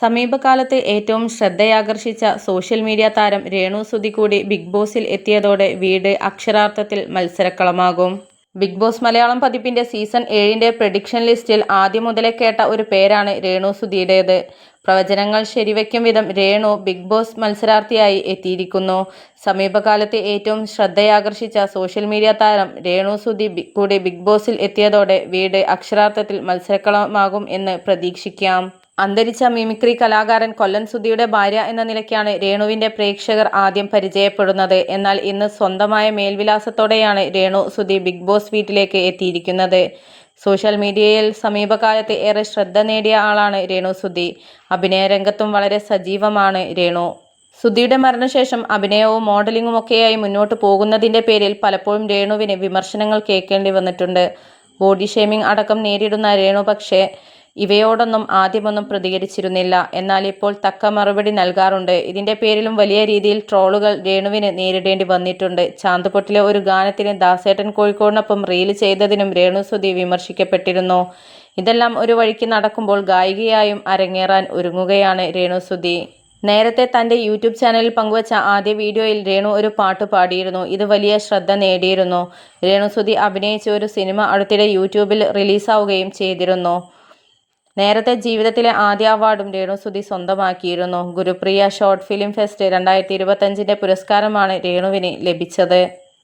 സമീപകാലത്ത് ഏറ്റവും ശ്രദ്ധയാകർഷിച്ച social media താരം രേണു സുധി കൂടി ബിഗ് ബോസിൽ എത്തിയതോടെ വീട് അക്ഷരാർത്ഥത്തിൽ മത്സരക്കളമാകും. ബിഗ് ബോസ് മലയാളം പതിപ്പിന്റെ സീസൺ 7ന്റെ പ്രഡിക്ഷൻ ലിസ്റ്റിൽ ആദ്യം മുതലേ കേട്ട ഒരു പേരാണ് രേണു സുധിയുടേത്. പ്രവചനങ്ങൾ ശരിവയ്ക്കും വിധം രേണു ബിഗ് ബോസ് മത്സരാർത്ഥിയായി എത്തിയിരിക്കുന്നു. സമീപകാലത്ത് ഏറ്റവും ശ്രദ്ധയാകർഷിച്ച സോഷ്യൽ മീഡിയ താരം രേണു സുധി കൂടി ബിഗ് ബോസിൽ എത്തിയതോടെ വീട് അക്ഷരാർത്ഥത്തിൽ മത്സരക്കളമാകും എന്ന് പ്രതീക്ഷിക്കാം. അന്തരിച്ച മിമിക്രി കലാകാരൻ കൊല്ലൻ സുധിയുടെ ഭാര്യ എന്ന നിലയ്ക്കാണ് രേണുവിന്റെ പ്രേക്ഷകർ ആദ്യം പരിചയപ്പെടുന്നത്. എന്നാൽ ഇന്ന് സ്വന്തമായ മേൽവിലാസത്തോടെയാണ് രേണു സുധി ബിഗ് ബോസ് വീട്ടിലേക്ക് എത്തിയിരിക്കുന്നത്. സോഷ്യൽ മീഡിയയിൽ സമീപകാലത്ത് ഏറെ ശ്രദ്ധ നേടിയ ആളാണ് രേണു സുധി. അഭിനയ രംഗത്തും വളരെ സജീവമാണ് രേണു. സുധിയുടെ മരണശേഷം അഭിനയവും മോഡലിംഗുമൊക്കെയായി മുന്നോട്ട് പോകുന്നതിന്റെ പേരിൽ പലപ്പോഴും രേണുവിന് വിമർശനങ്ങൾ കേൾക്കേണ്ടി വന്നിട്ടുണ്ട്. ബോഡി ഷേമിംഗ് അടക്കം നേരിടുന്ന രേണു പക്ഷേ ഇവയോടൊന്നും ആദ്യമൊന്നും പ്രതികരിച്ചിരുന്നില്ല. എന്നാൽ ഇപ്പോൾ തക്ക മറുപടി നൽകാറുണ്ട്. ഇതിന്റെ പേരിലും വലിയ രീതിയിൽ ട്രോളുകൾ രേണുവിന് നേരിടേണ്ടി വന്നിട്ടുണ്ട്. ചാന്തുപൊട്ടിലെ ഒരു ഗാനത്തിന് ദാസേട്ടൻ കോഴിക്കോടിനൊപ്പം റീൽ ചെയ്തതിനും രേണു സുധി വിമർശിക്കപ്പെട്ടിരുന്നു. ഇതെല്ലാം ഒരു വഴിക്ക് നടക്കുമ്പോൾ ഗായികയായും അരങ്ങേറാൻ ഒരുങ്ങുകയാണ് രേണു സുധി. നേരത്തെ തന്റെ യൂട്യൂബ് ചാനലിൽ പങ്കുവച്ച ആദ്യ വീഡിയോയിൽ രേണു ഒരു പാട്ട് പാടിയിരുന്നു. ഇത് വലിയ ശ്രദ്ധ നേടിയിരുന്നു. രേണു സുധി അഭിനയിച്ച ഒരു സിനിമ അടുത്തിടെ യൂട്യൂബിൽ റിലീസാവുകയും ചെയ്തിരുന്നു. നേരത്തെ ജീവിതത്തിലെ ആദ്യ അവാർഡും രേണു സുധി സ്വന്തമാക്കിയിരുന്നു. ഗുരുപ്രിയ ഷോർട്ട് ഫിലിം ഫെസ്റ്റ് 2025ന്റെ പുരസ്കാരമാണ് രേണുവിന് ലഭിച്ചത്.